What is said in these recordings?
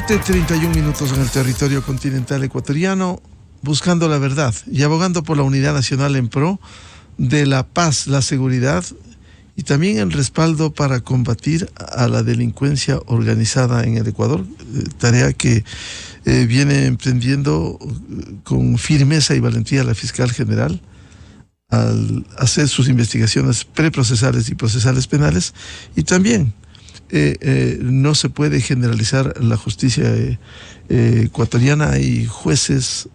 7:31 en el territorio continental ecuatoriano, buscando la verdad y abogando por la unidad nacional en pro de la paz, la seguridad y también el respaldo para combatir a la delincuencia organizada en el Ecuador, tarea que viene emprendiendo con firmeza y valentía la fiscal general al hacer sus investigaciones preprocesales y procesales penales, y también no se puede generalizar la justicia ecuatoriana. Hay jueces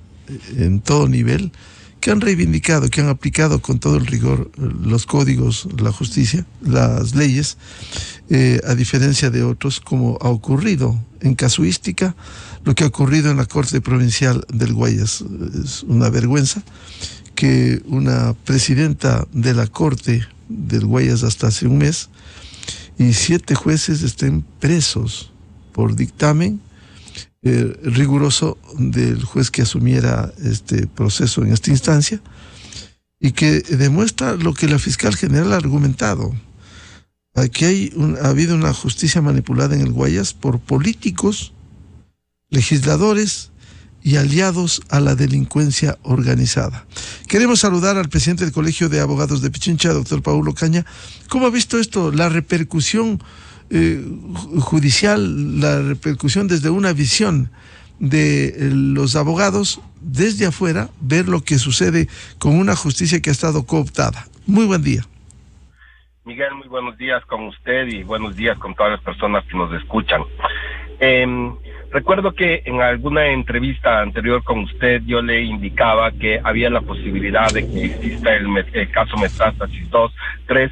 en todo nivel que han reivindicado, que han aplicado con todo el rigor los códigos, la justicia, las leyes, a diferencia de otros, como ha ocurrido en casuística, lo que ha ocurrido en la Corte Provincial del Guayas. Es una vergüenza que una presidenta de la Corte del Guayas hasta hace un mes y 7 jueces estén presos por dictamen riguroso del juez que asumiera este proceso en esta instancia, y que demuestra lo que la fiscal general ha argumentado. Aquí ha habido una justicia manipulada en el Guayas por políticos, legisladores y aliados a la delincuencia organizada. Queremos saludar al presidente del Colegio de Abogados de Pichincha, doctor Paulo Caña. ¿Cómo ha visto esto, la repercusión judicial, la repercusión desde una visión de los abogados desde afuera, ver lo que sucede con una justicia que ha estado cooptada? Muy buen día. Miguel, muy buenos días con usted y buenos días con todas las personas que nos escuchan. Recuerdo que en alguna entrevista anterior con usted yo le indicaba que había la posibilidad de que exista el caso Metástasis 2, 3,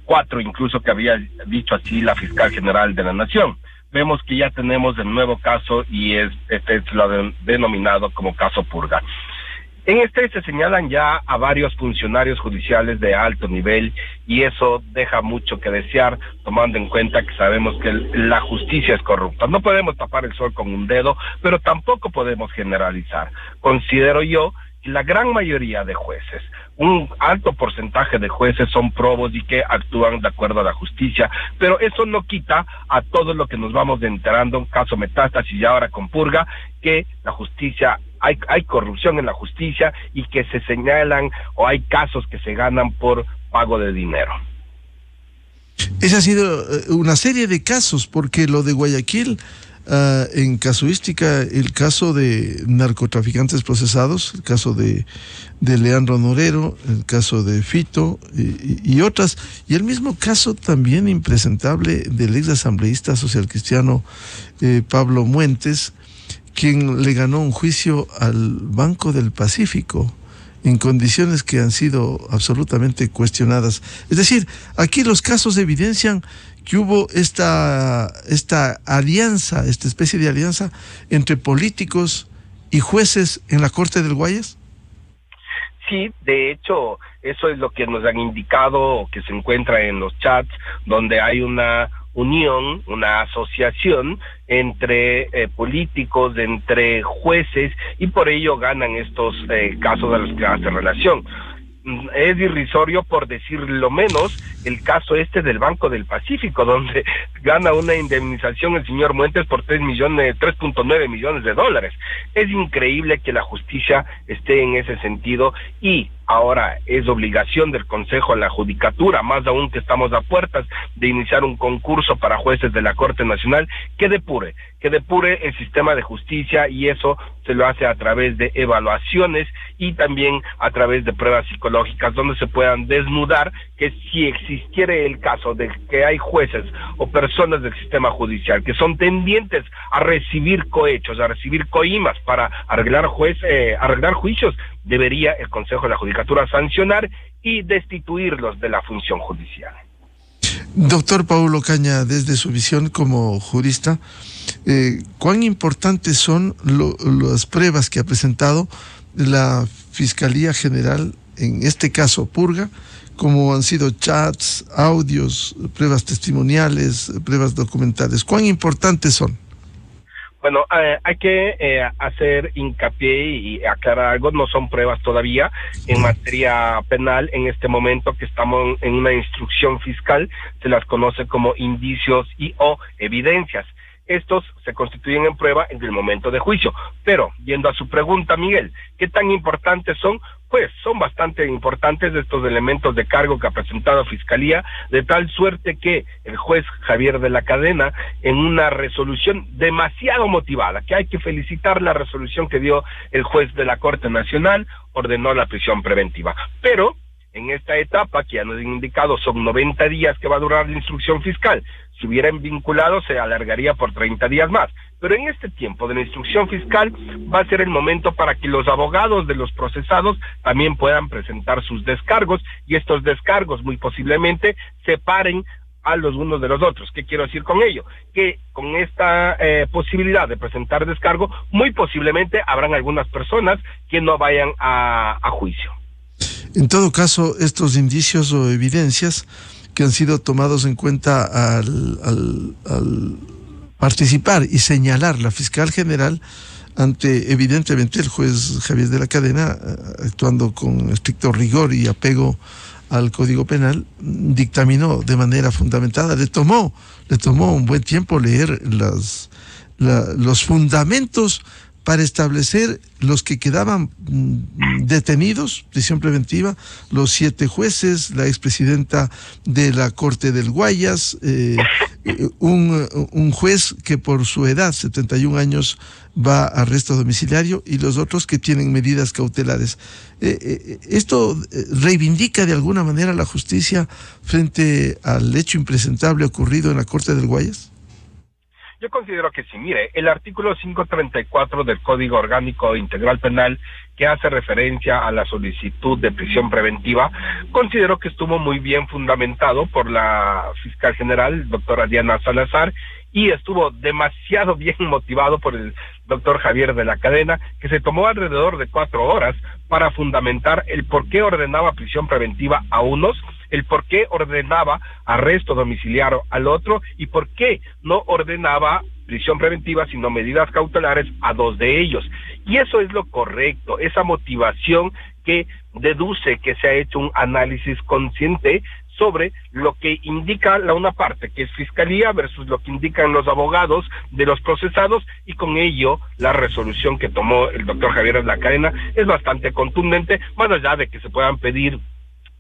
4, incluso, que había dicho así la fiscal general de la Nación. Vemos que ya tenemos el nuevo caso y este es lo denominado como caso Purga. En este se señalan ya a varios funcionarios judiciales de alto nivel, y eso deja mucho que desear, tomando en cuenta que sabemos que la justicia es corrupta. No podemos tapar el sol con un dedo, pero tampoco podemos generalizar. Considero yo que la gran mayoría de jueces, un alto porcentaje de jueces, son probos y que actúan de acuerdo a la justicia, pero eso no quita a todo lo que nos vamos enterando, un caso Metástasis y ahora con Purga, que la justicia, hay corrupción en la justicia y que se señalan o hay casos que se ganan por pago de dinero. Esa ha sido una serie de casos, porque lo de Guayaquil, en casuística, el caso de narcotraficantes procesados, el caso de Leandro Norero, el caso de Fito y otras, y el mismo caso también impresentable del ex asambleísta socialcristiano Pablo Muentes, quien le ganó un juicio al Banco del Pacífico en condiciones que han sido absolutamente cuestionadas. Es decir, aquí los casos evidencian que hubo esta alianza, esta especie de alianza entre políticos y jueces en la Corte del Guayas. Sí, de hecho, eso es lo que nos han indicado, que se encuentra en los chats, donde hay una unión, una asociación entre políticos, entre jueces, y por ello ganan estos casos a los que hace relación. Es irrisorio, por decir lo menos, el caso del Banco del Pacífico, donde gana una indemnización el señor Muentes por 3.9 millones de dólares. Es increíble que la justicia esté en ese sentido, y ahora es obligación del Consejo a la Judicatura, más aún que estamos a puertas de iniciar un concurso para jueces de la Corte Nacional, que depure el sistema de justicia, y eso se lo hace a través de evaluaciones y también a través de pruebas psicológicas, donde se puedan desnudar que si existiera el caso de que hay jueces o personas del sistema judicial que son tendientes a recibir cohechos, a recibir coimas para arreglar juicios, debería el Consejo de la Judicatura sancionar y destituirlos de la función judicial. Doctor Paulo Caña, desde su visión como jurista, ¿cuán importantes son las pruebas que ha presentado la Fiscalía General en este caso Purga, como han sido chats, audios, pruebas testimoniales, pruebas documentales? ¿Cuán importantes son? Bueno, hay que hacer hincapié y aclarar algo. No son pruebas todavía en materia penal. En este momento que estamos en una instrucción fiscal, se las conoce como indicios y o evidencias. estos se constituyen en prueba en el momento de juicio. Pero, yendo a su pregunta, Miguel, ¿qué tan importantes son? Pues son bastante importantes estos elementos de cargo que ha presentado Fiscalía, de tal suerte que el juez Javier de la Cadena, en una resolución demasiado motivada, que hay que felicitar la resolución que dio el juez de la Corte Nacional, ordenó la prisión preventiva. Pero en esta etapa, que ya nos han indicado, son 90 días que va a durar la instrucción fiscal. Si hubieran vinculado, se alargaría por 30 días más. Pero en este tiempo de la instrucción fiscal va a ser el momento para que los abogados de los procesados también puedan presentar sus descargos, y estos descargos muy posiblemente separen a los unos de los otros. ¿Qué quiero decir con ello? Que con esta posibilidad de presentar descargo, muy posiblemente habrán algunas personas que no vayan a juicio. En todo caso, estos indicios o evidencias que han sido tomados en cuenta al participar y señalar la fiscal general ante, evidentemente, el juez Javier de la Cadena, actuando con estricto rigor y apego al Código Penal, dictaminó de manera fundamentada. Le tomó un buen tiempo leer los fundamentos para establecer los que quedaban detenidos, prisión preventiva, los 7 jueces, la expresidenta de la Corte del Guayas, un juez que por su edad, 71 años, va a arresto domiciliario, y los otros que tienen medidas cautelares. ¿Esto reivindica de alguna manera la justicia frente al hecho impresentable ocurrido en la Corte del Guayas? Yo considero que sí. Mire, el artículo 534 del Código Orgánico Integral Penal, que hace referencia a la solicitud de prisión preventiva, considero que estuvo muy bien fundamentado por la fiscal general, doctora Diana Salazar, y estuvo demasiado bien motivado por el doctor Javier de la Cadena, que se tomó alrededor de 4 horas para fundamentar el por qué ordenaba prisión preventiva a unos, el por qué ordenaba arresto domiciliario al otro, y por qué no ordenaba prisión preventiva sino medidas cautelares a 2 de ellos. Y eso es lo correcto, esa motivación que deduce que se ha hecho un análisis consciente sobre lo que indica la una parte, que es Fiscalía, versus lo que indican los abogados de los procesados, y con ello la resolución que tomó el doctor Javier de la Cadena es bastante contundente, más allá de que se puedan pedir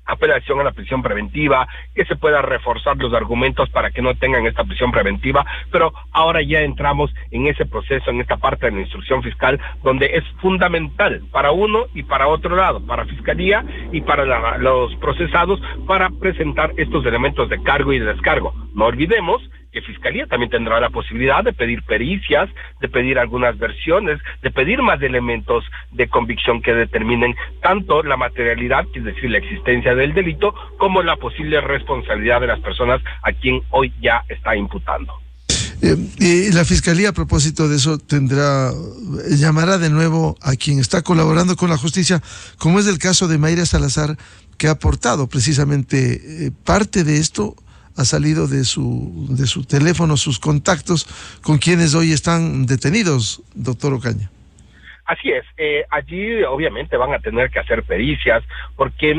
apelación a la prisión preventiva, que se pueda reforzar los argumentos para que no tengan esta prisión preventiva, pero ahora ya entramos en ese proceso, en esta parte de la instrucción fiscal, donde es fundamental para uno y para otro lado, para Fiscalía y para los procesados, para presentar estos elementos de cargo y de descargo. No olvidemos que Fiscalía también tendrá la posibilidad de pedir pericias, de pedir algunas versiones, de pedir más elementos de convicción que determinen tanto la materialidad, es decir, la existencia del delito, como la posible responsabilidad de las personas a quien hoy ya está imputando. La Fiscalía, a propósito de eso, llamará de nuevo a quien está colaborando con la justicia, como es el caso de Mayra Salazar, que ha aportado precisamente parte de esto. Ha salido de su teléfono, sus contactos con quienes hoy están detenidos, doctor Ocaña. Así es, allí obviamente van a tener que hacer pericias, porque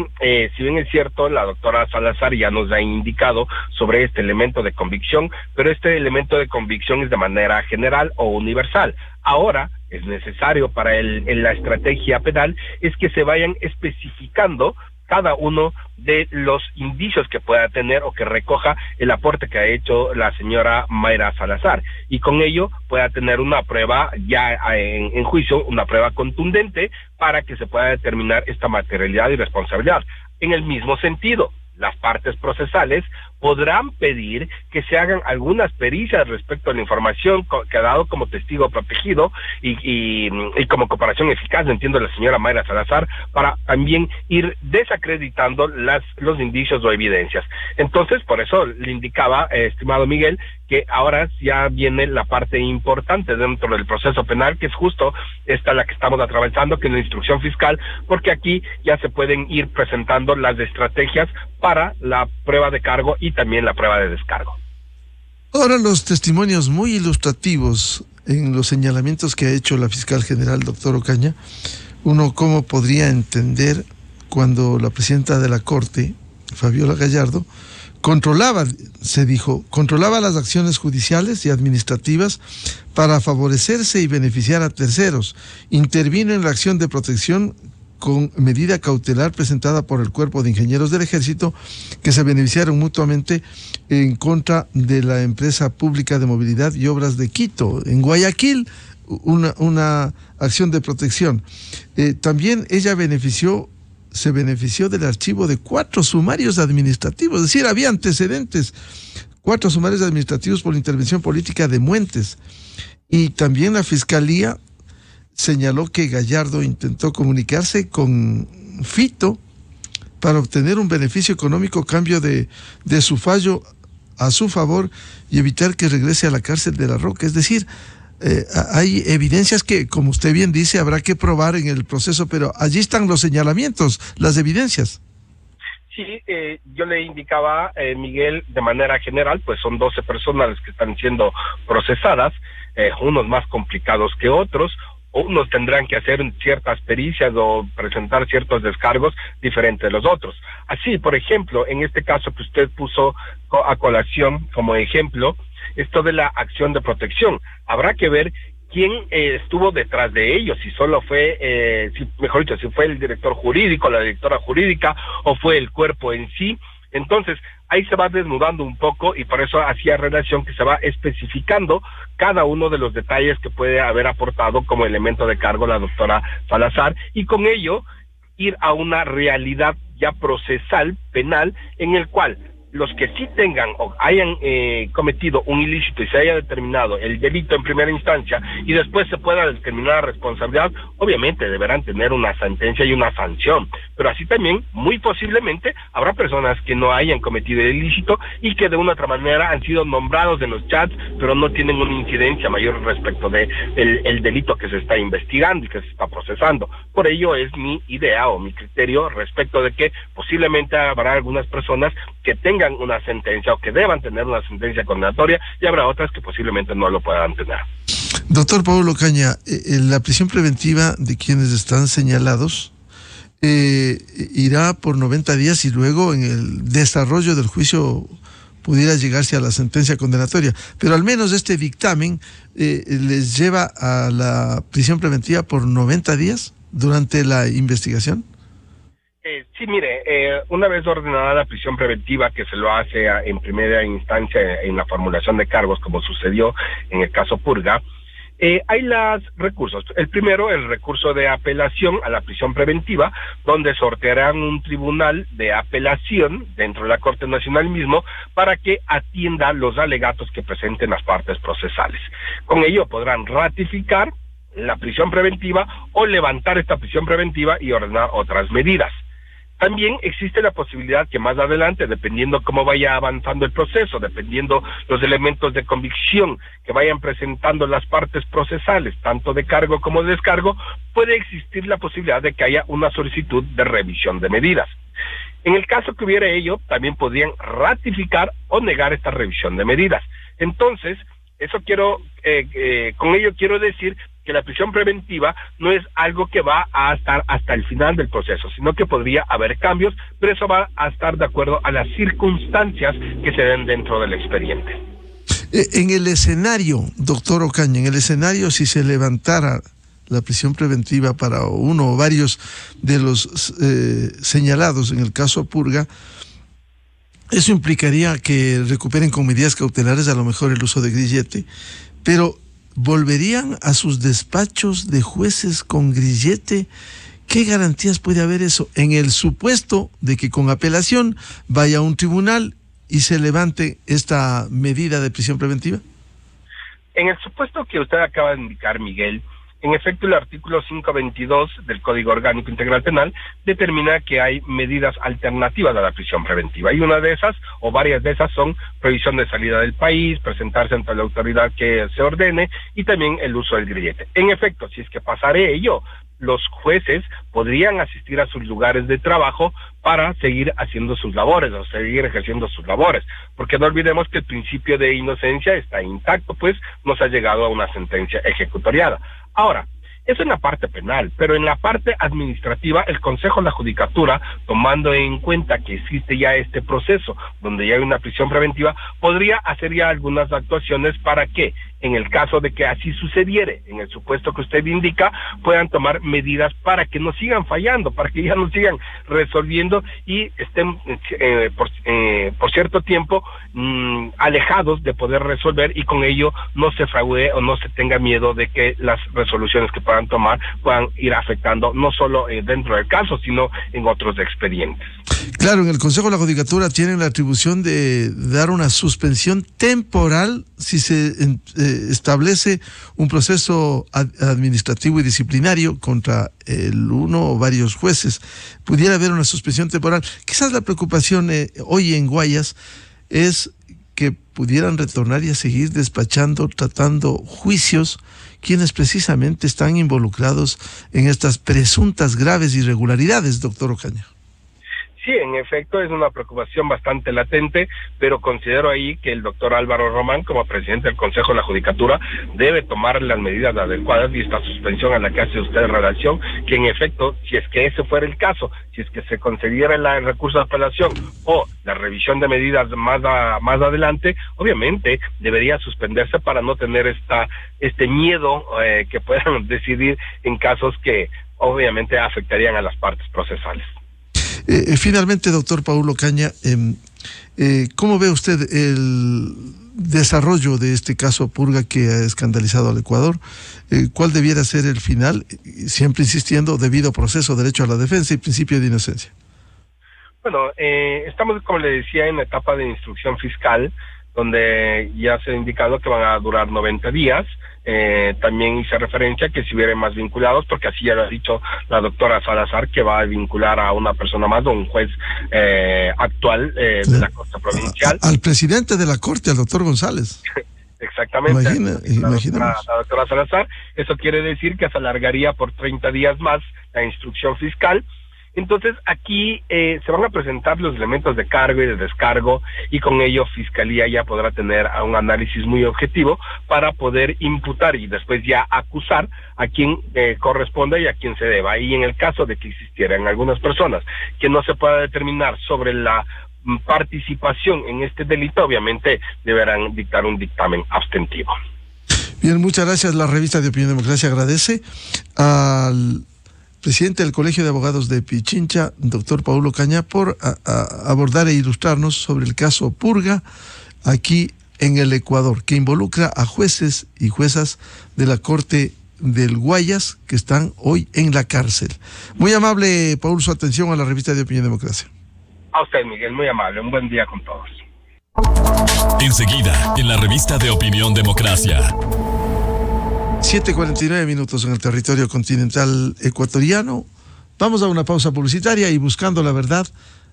si bien es cierto, la doctora Salazar ya nos ha indicado sobre este elemento de convicción, pero este elemento de convicción es de manera general o universal. Ahora es necesario para la estrategia penal es que se vayan especificando cada uno de los indicios que pueda tener o que recoja el aporte que ha hecho la señora Mayra Salazar, y con ello pueda tener una prueba ya en juicio, una prueba contundente para que se pueda determinar esta materialidad y responsabilidad. En el mismo sentido, las partes procesales podrán pedir que se hagan algunas pericias respecto a la información que ha dado como testigo protegido y como cooperación eficaz, entiendo la señora Mayra Salazar, para también ir desacreditando los indicios o evidencias. Entonces, por eso le indicaba, estimado Miguel, que ahora ya viene la parte importante dentro del proceso penal, que es justo esta la que estamos atravesando, que es la instrucción fiscal, porque aquí ya se pueden ir presentando las estrategias para la prueba de cargo y también la prueba de descargo. Ahora, los testimonios muy ilustrativos en los señalamientos que ha hecho la fiscal general, doctor Ocaña, uno cómo podría entender cuando la presidenta de la Corte, Fabiola Gallardo, controlaba, se dijo, controlaba las acciones judiciales y administrativas para favorecerse y beneficiar a terceros. Intervino en la acción de protección con medida cautelar presentada por el Cuerpo de Ingenieros del Ejército, que se beneficiaron mutuamente en contra de la empresa pública de movilidad y obras de Quito. En Guayaquil, una acción de protección. También ella se benefició del archivo de 4 sumarios administrativos, es decir, había antecedentes, 4 sumarios administrativos por intervención política de Muentes. Y también la Fiscalía señaló que Gallardo intentó comunicarse con Fito para obtener un beneficio económico a cambio de su fallo a su favor y evitar que regrese a la cárcel de La Roca. Es decir, hay evidencias que, como usted bien dice, habrá que probar en el proceso, pero allí están los señalamientos, las evidencias. Sí, yo le indicaba, Miguel, de manera general, pues son 12 personas las que están siendo procesadas, unos más complicados que otros. Unos tendrán que hacer ciertas pericias o presentar ciertos descargos diferentes de los otros. Así, por ejemplo, en este caso que usted puso a colación como ejemplo, esto de la acción de protección, habrá que ver quién estuvo detrás de ellos, si solo fue, mejor dicho, si fue el director jurídico, la directora jurídica, o fue el cuerpo en sí. Entonces, ahí se va desnudando un poco y por eso hacía relación que se va especificando cada uno de los detalles que puede haber aportado como elemento de cargo la doctora Salazar, y con ello ir a una realidad ya procesal, penal, en el cual los que sí tengan o hayan cometido un ilícito y se haya determinado el delito en primera instancia y después se pueda determinar la responsabilidad, obviamente deberán tener una sentencia y una sanción, pero así también muy posiblemente habrá personas que no hayan cometido el ilícito y que de una u otra manera han sido nombrados en los chats, pero no tienen una incidencia mayor respecto de el delito que se está investigando y que se está procesando. Por ello es mi idea o mi criterio respecto de que posiblemente habrá algunas personas que tengan una sentencia o que deban tener una sentencia condenatoria y habrá otras que posiblemente no lo puedan tener. Doctor Pablo Ocaña, la prisión preventiva de quienes están señalados irá por 90 días y luego en el desarrollo del juicio pudiera llegarse a la sentencia condenatoria, pero al menos este dictamen les lleva a la prisión preventiva por 90 días durante la investigación. Sí, mire, una vez ordenada la prisión preventiva, que se lo hace en primera instancia en la formulación de cargos, como sucedió en el caso Purga, hay los recursos. El primero, el recurso de apelación a la prisión preventiva, donde sortearán un tribunal de apelación dentro de la Corte Nacional mismo para que atienda los alegatos que presenten las partes procesales. Con ello podrán ratificar la prisión preventiva o levantar esta prisión preventiva y ordenar otras medidas. También existe la posibilidad que más adelante, dependiendo cómo vaya avanzando el proceso, dependiendo los elementos de convicción que vayan presentando las partes procesales, tanto de cargo como de descargo, puede existir la posibilidad de que haya una solicitud de revisión de medidas. En el caso que hubiera ello, también podrían ratificar o negar esta revisión de medidas. Entonces, con ello quiero decir que la prisión preventiva no es algo que va a estar hasta el final del proceso, sino que podría haber cambios, pero eso va a estar de acuerdo a las circunstancias que se den dentro del expediente. En el escenario, doctor Ocaña, en el escenario, si se levantara la prisión preventiva para uno o varios de los señalados en el caso Purga, eso implicaría que recuperen con medidas cautelares a lo mejor el uso de grillete, pero ¿volverían a sus despachos de jueces con grillete? ¿Qué garantías puede haber eso en el supuesto de que con apelación vaya a un tribunal y se levante esta medida de prisión preventiva? En el supuesto que usted acaba de indicar, Miguel, en efecto, el artículo 522 del Código Orgánico Integral Penal determina que hay medidas alternativas a la prisión preventiva. Y una de esas, o varias de esas, son prohibición de salida del país, presentarse ante la autoridad que se ordene y también el uso del grillete. En efecto, si es que pasare ello, los jueces podrían asistir a sus lugares de trabajo para seguir haciendo sus labores o seguir ejerciendo sus labores, porque no olvidemos que el principio de inocencia está intacto, pues no se ha llegado a una sentencia ejecutoriada. Ahora, Eso en la parte penal, pero en la parte administrativa, el Consejo de la Judicatura, tomando en cuenta que existe ya este proceso, donde ya hay una prisión preventiva, podría hacer ya algunas actuaciones para que, en el caso de que así sucediere, en el supuesto que usted indica, puedan tomar medidas para que no sigan fallando, para que ya no sigan resolviendo y estén por cierto tiempo alejados de poder resolver, y con ello no se fraude o no se tenga miedo de que las resoluciones que puedan tomar puedan ir afectando no solo dentro del caso, sino en otros expedientes. Claro, en el Consejo de la Judicatura tienen la atribución de dar una suspensión temporal si se establece un proceso administrativo y disciplinario contra uno o varios jueces. Pudiera haber una suspensión temporal. Quizás la preocupación hoy en Guayas es que pudieran retornar y a seguir despachando, tratando juicios quienes precisamente están involucrados en estas presuntas graves irregularidades, doctor Ocaña. Sí, en efecto, es una preocupación bastante latente, pero considero ahí que el doctor Álvaro Román, como presidente del Consejo de la Judicatura, debe tomar las medidas adecuadas, y esta suspensión a la que hace usted relación, que en efecto, si es que ese fuera el caso, si es que se concediera el recurso de apelación o la revisión de medidas más adelante, obviamente debería suspenderse para no tener este miedo que puedan decidir en casos que obviamente afectarían a las partes procesales. Finalmente, doctor Paulo Ocaña, ¿cómo ve usted el desarrollo de este caso Purga que ha escandalizado al Ecuador? ¿Cuál debiera ser el final? Siempre insistiendo, debido proceso, derecho a la defensa y principio de inocencia. Bueno, estamos, como le decía, en la etapa de instrucción fiscal, donde ya se ha indicado que van a durar 90 días. También hice referencia que si hubiera más vinculados, porque así ya lo ha dicho la doctora Salazar, que va a vincular a una persona más, o un juez actual de la Corte Provincial. Al presidente de la Corte, al doctor González. Exactamente. La doctora Salazar. Eso quiere decir que se alargaría por 30 días más la instrucción fiscal. Entonces aquí se van a presentar los elementos de cargo y de descargo, y con ello Fiscalía ya podrá tener un análisis muy objetivo para poder imputar y después ya acusar a quien corresponda y a quien se deba. Y en el caso de que existieran algunas personas que no se pueda determinar sobre la participación en este delito, obviamente deberán dictar un dictamen abstentivo. Bien, muchas gracias. La revista de Opinión Democracia agradece al presidente del Colegio de Abogados de Pichincha, doctor Paulo Ocaña, por abordar e ilustrarnos sobre el caso Purga aquí en el Ecuador, que involucra a jueces y juezas de la Corte del Guayas que están hoy en la cárcel. Muy amable, Paul, su atención a la revista de Opinión Democracia. A usted, Miguel, muy amable. Un buen día con todos. Enseguida, en la revista de Opinión Democracia. 7:49 minutos en el territorio continental ecuatoriano. Vamos a una pausa publicitaria y, buscando la verdad,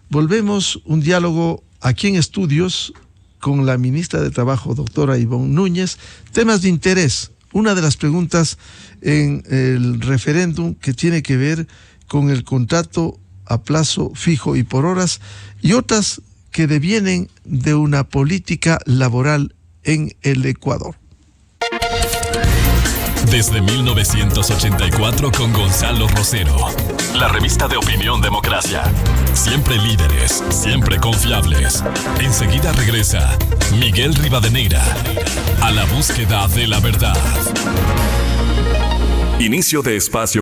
volvemos un diálogo aquí en estudios con la ministra de Trabajo, doctora Ivonne Núñez. Temas de interés. Una de las preguntas en el referéndum que tiene que ver con el contrato a plazo fijo y por horas, y otras que devienen de una política laboral en el Ecuador. Desde 1984 con Gonzalo Rosero. La revista de Opinión Democracia. Siempre líderes, siempre confiables. Enseguida regresa Miguel Rivadeneira a la búsqueda de la verdad. Inicio de espacio